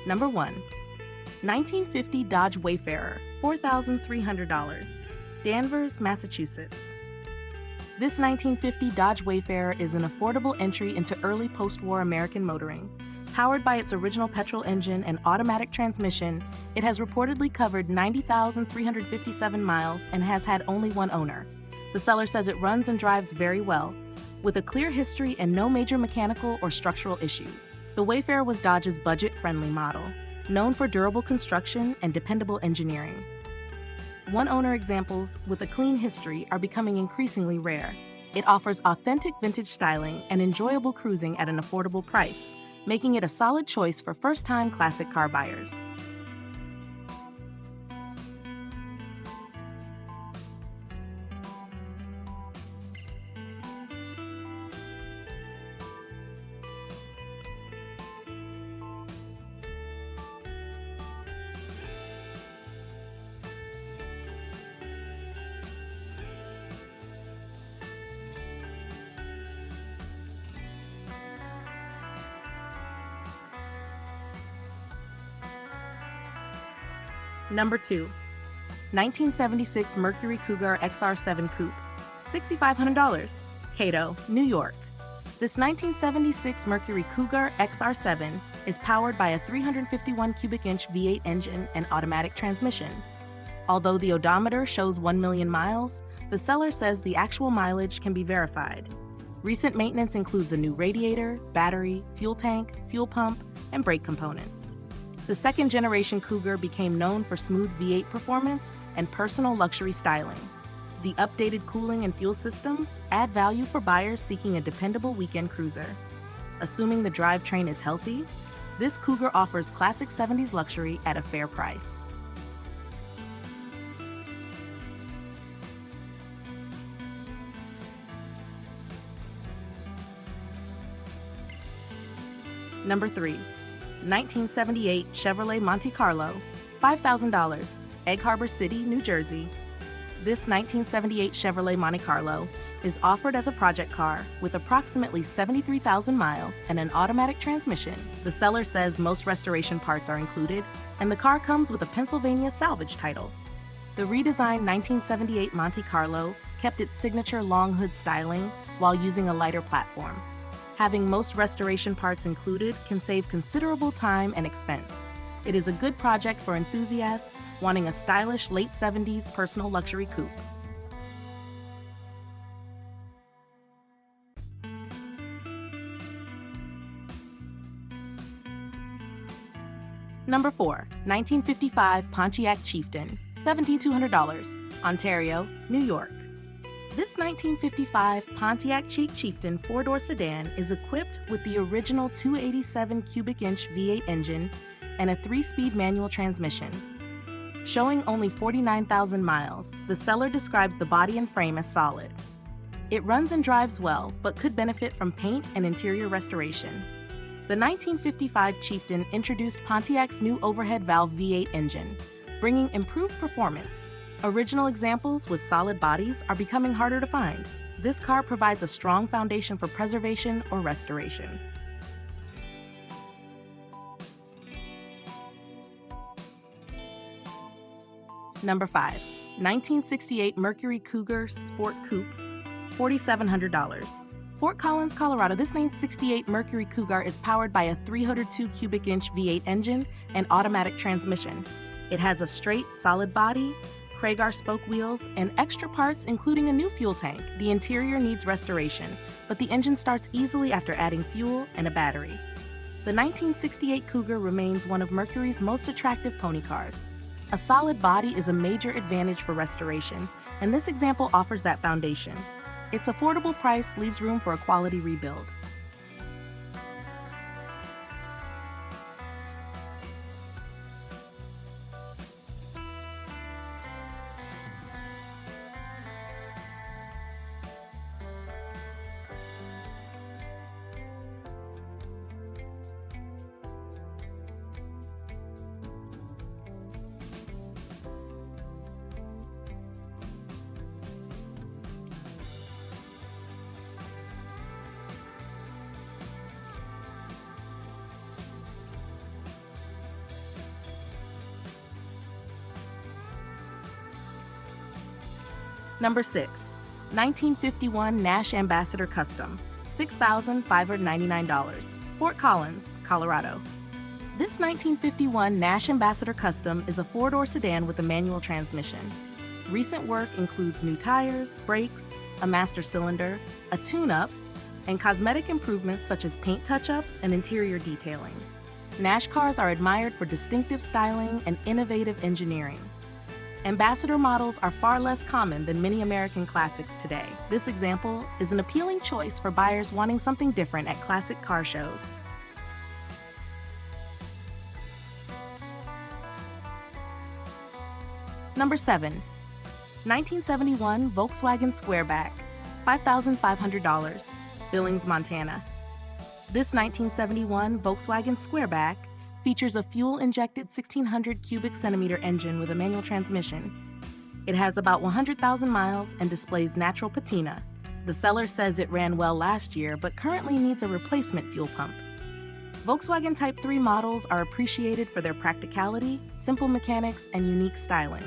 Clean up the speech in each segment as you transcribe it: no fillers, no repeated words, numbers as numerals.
Number 1. 1950 Dodge WAYFARRER, $4,300, Danvers, Massachusetts. This 1950 Dodge WAYFARRER is an affordable entry into early post-war American motoring. Powered by its original petrol engine and automatic transmission, it has reportedly covered 90,357 miles and has had only one owner. The seller says it runs and drives very well, with a clear history and no major mechanical or structural issues. The WAYFARRER was Dodge's budget-friendly model, known for durable construction and dependable engineering. One-owner examples with a clean history are becoming increasingly rare. It offers authentic vintage styling and enjoyable cruising at an affordable price, making it a solid choice for first-time classic car buyers. Number 2. 1976 Mercury Cougar XR-7 Coupe, $6,500, Cato, New York. This 1976 Mercury Cougar XR-7 is powered by a 351 cubic inch V8 engine and automatic transmission. Although the odometer shows 1 million miles, the seller says the actual mileage can be verified. Recent maintenance includes a new radiator, battery, fuel tank, fuel pump, and brake components. The second-generation Cougar became known for smooth V8 performance and personal luxury styling. The updated cooling and fuel systems add value for buyers seeking a dependable weekend cruiser. Assuming the drivetrain is healthy, this Cougar offers classic 70s luxury at a fair price. Number 3. 1978 Chevrolet Monte Carlo, $5,000, Egg Harbor City, New Jersey. This 1978 Chevrolet Monte Carlo is offered as a project car with approximately 73,000 miles and an automatic transmission. The seller says most restoration parts are included, and the car comes with a Pennsylvania salvage title. The redesigned 1978 Monte Carlo kept its signature long hood styling while using a lighter platform. Having most restoration parts included can save considerable time and expense. It is a good project for enthusiasts wanting a stylish late 70s personal luxury coupe. Number 4. 1955 Pontiac Chieftain, $7,200, Ontario, New York. This 1955 Pontiac Chieftain four-door sedan is equipped with the original 287 cubic inch V8 engine and a 3-speed manual transmission. Showing only 49,000 miles, the seller describes the body and frame as solid. It runs and drives well, but could benefit from paint and interior restoration. The 1955 Chieftain introduced Pontiac's new overhead valve V8 engine, bringing improved performance. Original examples with solid bodies are becoming harder to find. This car provides a strong foundation for preservation or restoration. Number 5. 1968 Mercury Cougar Sport Coupe, $4,700. Fort Collins, Colorado. This 1968 Mercury Cougar is powered by a 302 cubic inch V8 engine and automatic transmission. It has a straight, solid body, Kragar spoke wheels, and extra parts including a new fuel tank. The interior needs restoration, but the engine starts easily after adding fuel and a battery. The 1968 Cougar remains one of Mercury's most attractive pony cars. A solid body is a major advantage for restoration, and this example offers that foundation. Its affordable price leaves room for a quality rebuild. Number 6. 1951 Nash Ambassador Custom, $6,599, Fort Collins, Colorado. This 1951 Nash Ambassador Custom is a four-door sedan with a manual transmission. Recent work includes new tires, brakes, a master cylinder, a tune-up, and cosmetic improvements such as paint touch-ups and interior detailing. Nash cars are admired for distinctive styling and innovative engineering. Ambassador models are far less common than many American classics today. This example is an appealing choice for buyers wanting something different at classic car shows. Number 7. 1971 Volkswagen Squareback, $5,500, Billings, Montana. This 1971 Volkswagen Squareback features a fuel-injected 1,600 cubic centimeter engine with a manual transmission. It has about 100,000 miles and displays natural patina. The seller says it ran well last year, but currently needs a replacement fuel pump. Volkswagen Type 3 models are appreciated for their practicality, simple mechanics, and unique styling.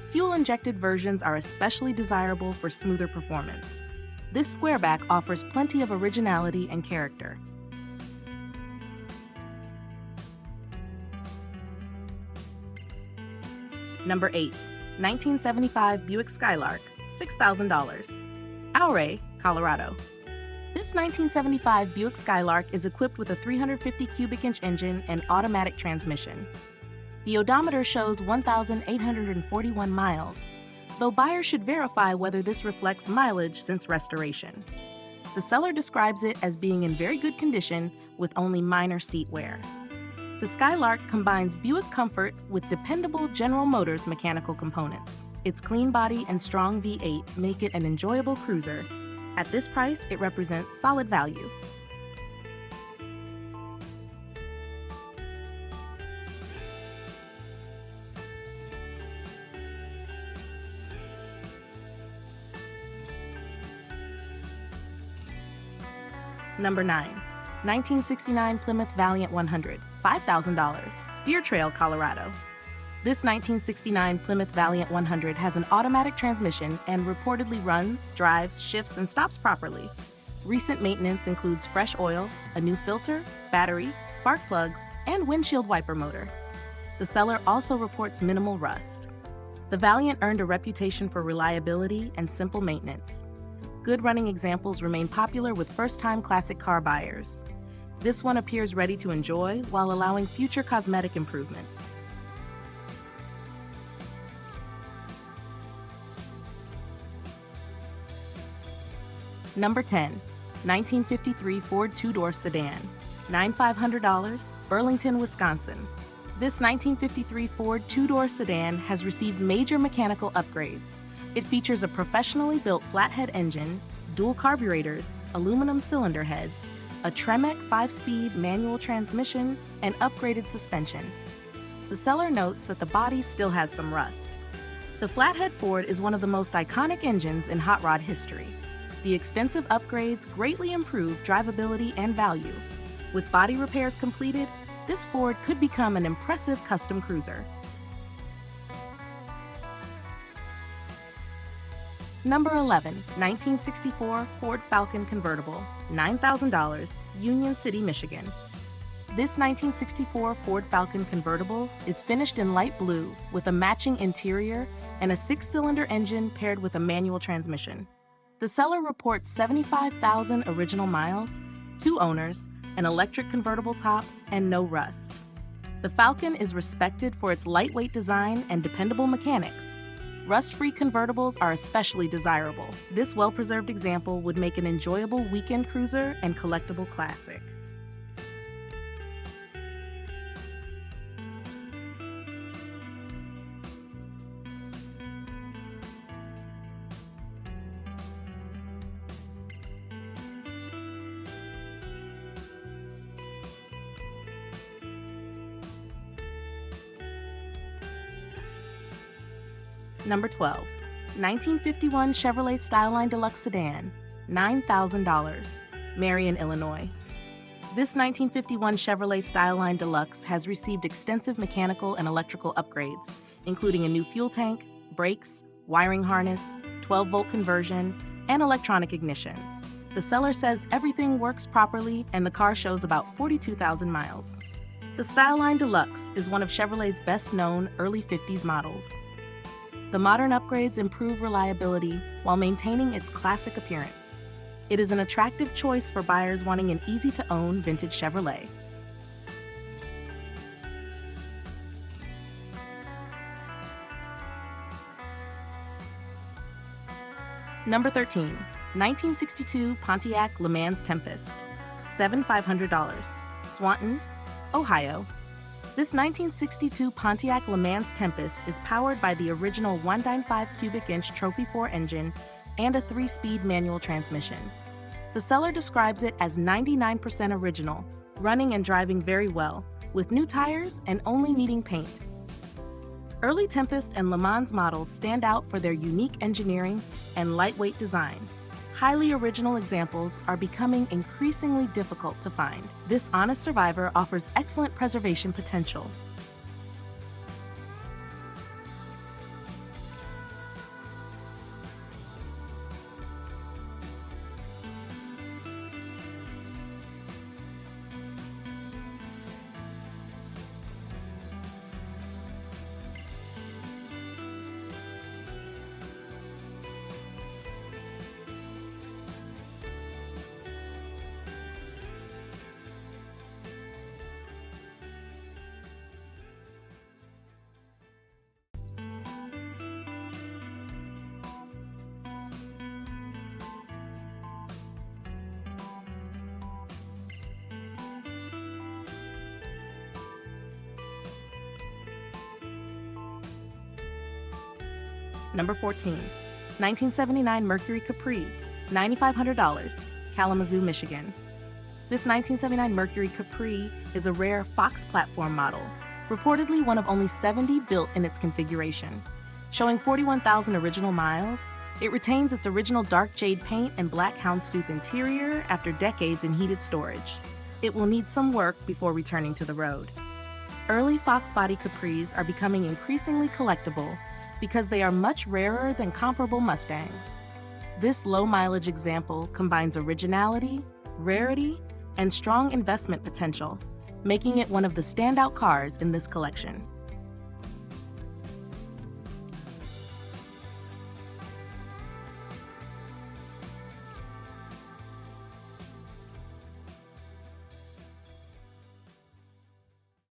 Fuel-injected versions are especially desirable for smoother performance. This Squareback offers plenty of originality and character. Number 8. 1975 Buick Skylark, $6,000, Ouray, Colorado. This 1975 Buick Skylark is equipped with a 350 cubic inch engine and automatic transmission. The odometer shows 1,841 miles, though buyers should verify whether this reflects mileage since restoration. The seller describes it as being in very good condition with only minor seat wear. The Skylark combines Buick comfort with dependable General Motors mechanical components. Its clean body and strong V8 make it an enjoyable cruiser. At this price, it represents solid value. Number 9. 1969 Plymouth Valiant 100, $5,000, Deer Trail, Colorado. This 1969 Plymouth Valiant 100 has an automatic transmission and reportedly runs, drives, shifts, and stops properly. Recent maintenance includes fresh oil, a new filter, battery, spark plugs, and windshield wiper motor. The seller also reports minimal rust. The Valiant earned a reputation for reliability and simple maintenance. Good running examples remain popular with first-time classic car buyers. This one appears ready to enjoy while allowing future cosmetic improvements. Number 10. 1953 Ford two-door sedan, $9,500, Burlington, Wisconsin. This 1953 Ford two-door sedan has received major mechanical upgrades. It features a professionally built flathead engine, dual carburetors, aluminum cylinder heads, a Tremec 5-speed manual transmission, and upgraded suspension. The seller notes that the body still has some rust. The flathead Ford is one of the most iconic engines in hot rod history. The extensive upgrades greatly improve drivability and value. With body repairs completed, this Ford could become an impressive custom cruiser. Number 11. 1964 Ford Falcon Convertible, $9,000, Union City, Michigan. This 1964 Ford Falcon Convertible is finished in light blue with a matching interior and a 6-cylinder engine paired with a manual transmission. The seller reports 75,000 original miles, 2 owners, an electric convertible top, and no rust. The Falcon is respected for its lightweight design and dependable mechanics. Rust-free convertibles are especially desirable. This well-preserved example would make an enjoyable weekend cruiser and collectible classic. Number 12. 1951 Chevrolet Styleline Deluxe Sedan, $9,000, Marion, Illinois. This 1951 Chevrolet Styleline Deluxe has received extensive mechanical and electrical upgrades, including a new fuel tank, brakes, wiring harness, 12-volt conversion, and electronic ignition. The seller says everything works properly and the car shows about 42,000 miles. The Styleline Deluxe is one of Chevrolet's best-known early 50s models. The modern upgrades improve reliability while maintaining its classic appearance. It is an attractive choice for buyers wanting an easy-to-own vintage Chevrolet. Number 13. 1962 Pontiac Lemans Tempest, $7,500, Swanton, Ohio. This 1962 Pontiac Lemans Tempest is powered by the original 195 cubic inch Trophy 4 engine and a 3-speed manual transmission. The seller describes it as 99% original, running and driving very well, with new tires and only needing paint. Early Tempest and Le Mans models stand out for their unique engineering and lightweight design. Highly original examples are becoming increasingly difficult to find. This honest survivor offers excellent preservation potential. Number 14. 1979 Mercury Capri, $9,500, Kalamazoo, Michigan. This 1979 Mercury Capri is a rare Fox platform model, reportedly one of only 70 built in its configuration. Showing 41,000 original miles, it retains its original dark jade paint and black houndstooth interior after decades in heated storage. It will need some work before returning to the road. Early Fox body Capris are becoming increasingly collectible because they are much rarer than comparable Mustangs. This low-mileage example combines originality, rarity, and strong investment potential, making it one of the standout cars in this collection.